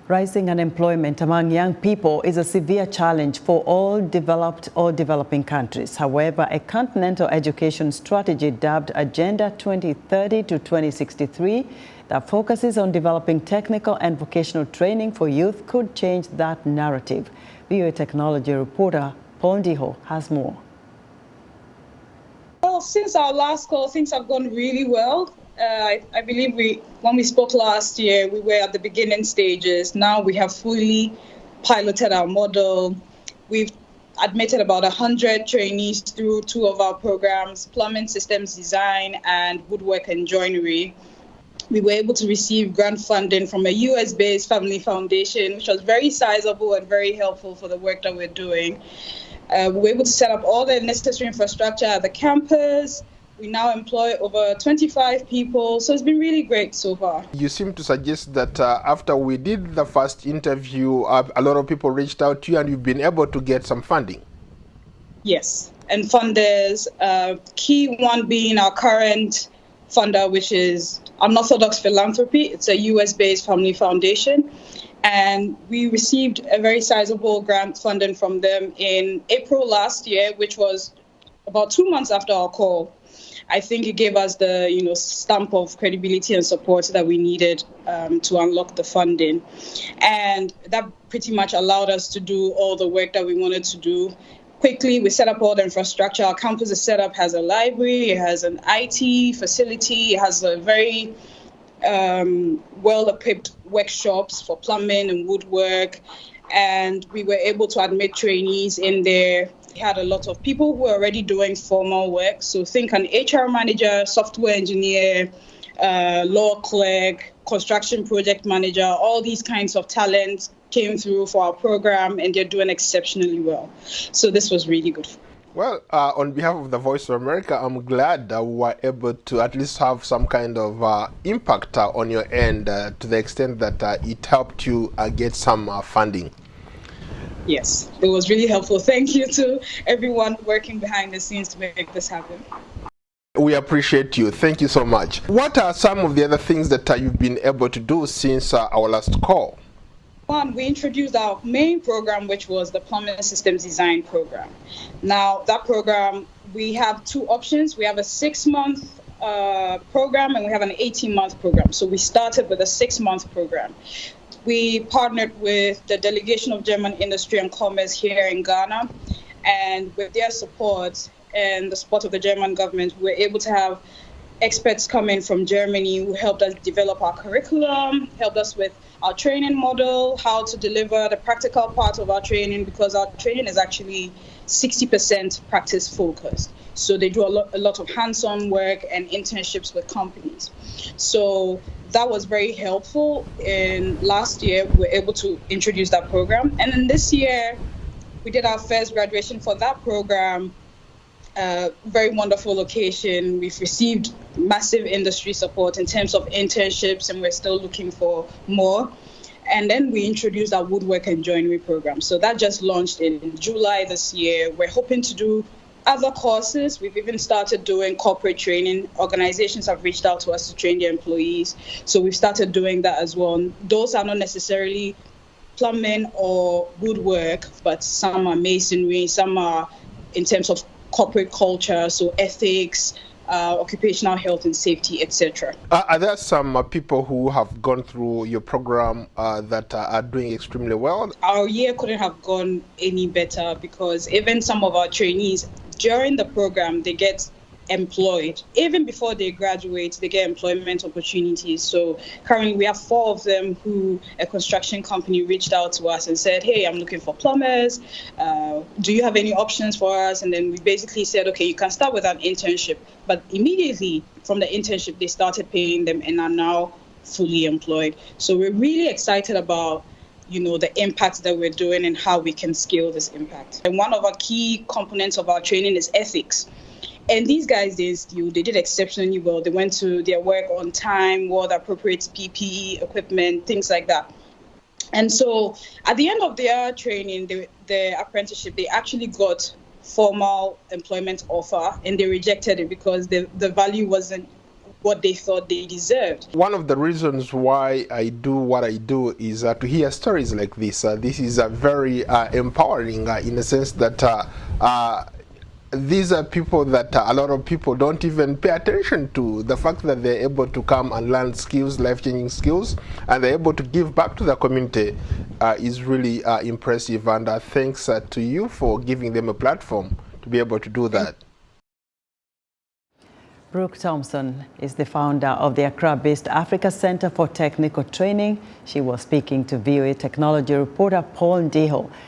Rising unemployment among young people is a severe challenge for all developed or developing countries. However, a continental education strategy dubbed Agenda 2030 to 2063 that focuses on developing technical and vocational training for youth could change that narrative. VOA technology reporter Ndiho has more. Well, since our last call, things have gone really well. I believe when we spoke last year, we were at the beginning stages. Now we have fully piloted our model. We've admitted about 100 trainees through two of our programs, plumbing systems design and woodwork and joinery. We were able to receive grant funding from a US-based family foundation, which was very sizable and very helpful for the work that we're doing. We were able to set up all the necessary infrastructure at the campus. We now employ over 25 people, so it's been really great so far. You seem to suggest that after we did the first interview, a lot of people reached out to you and you've been able to get some funding. Yes, and funders, key one being our current funder, which is Unorthodox Philanthropy. It's a US-based family foundation. And we received a very sizable grant funding from them in April last year, which was about 2 months after our call. I think it gave us the stamp of credibility and support that we needed to unlock the funding. And that pretty much allowed us to do all the work that we wanted to do. Quickly, we set up all the infrastructure. Our campus is set up, has a library, it has an IT facility, it has a very well-equipped workshops for plumbing and woodwork. And we were able to admit trainees in there. We had a lot of people who were already doing formal work. So think an HR manager, software engineer, law clerk, construction project manager, all these kinds of talents came through for our program and they're doing exceptionally well. So this was really good. Well, on behalf of the Voice of America, I'm glad that we were able to at least have some kind of impact on your end to the extent that it helped you get some funding. Yes, it was really helpful. Thank you to everyone working behind the scenes to make this happen. We appreciate you. Thank you so much. What are some of the other things that you've been able to do since our last call? One, we introduced our main program, which was the Plumbing Systems Design program. Now, that program, we have two options. We have a 6-month program and we have an 18-month program. So we started with a 6-month program. We partnered with the Delegation of German Industry and Commerce here in Ghana, and with their support and the support of the German government, we were able to have experts come in from Germany who helped us develop our curriculum, helped us with our training model, how to deliver the practical part of our training, because our training is actually 60% practice focused. So they do a lot of hands-on work and internships with companies. So that was very helpful. And last year, we were able to introduce that program. And then this year, we did our first graduation for that program. Very wonderful location. We've received massive industry support in terms of internships, and we're still looking for more. And then we introduced our woodwork and joinery program. So that just launched in July this year. We're hoping to do other courses. We've even started doing corporate training. Organizations have reached out to us to train their employees. So we've started doing that as well. Those are not necessarily plumbing or woodwork, but some are masonry, some are in terms of corporate culture, so ethics, occupational health and safety, etc. Are there some people who have gone through your program that are doing extremely well? Our year couldn't have gone any better because even some of our trainees during the program, they get employed. Even before they graduate, they get employment opportunities. So currently we have 4 of them who a construction company reached out to us and said, hey, I'm looking for plumbers. Do you have any options for us? And then we basically said, okay, you can start with an internship. But immediately from the internship, they started paying them and are now fully employed. So we're really excited about the impact that we're doing and how we can scale this impact. And one of our key components of our training is ethics. And these guys, they did exceptionally well. They went to their work on time, wore the appropriate PPE equipment, things like that. And so at the end of their training, their apprenticeship, they actually got formal employment offer and they rejected it because the value wasn't what they thought they deserved. One of the reasons why I do what I do is to hear stories like this. This is very empowering in the sense that these are people that a lot of people don't even pay attention to. The fact that they're able to come and learn skills, life-changing skills, and they're able to give back to the community is really impressive. And thanks to you for giving them a platform to be able to do that. Brooke Thompson is the founder of the Accra-based Africa Center for Technical Training. She was speaking to VOA technology reporter Paul Ndiho.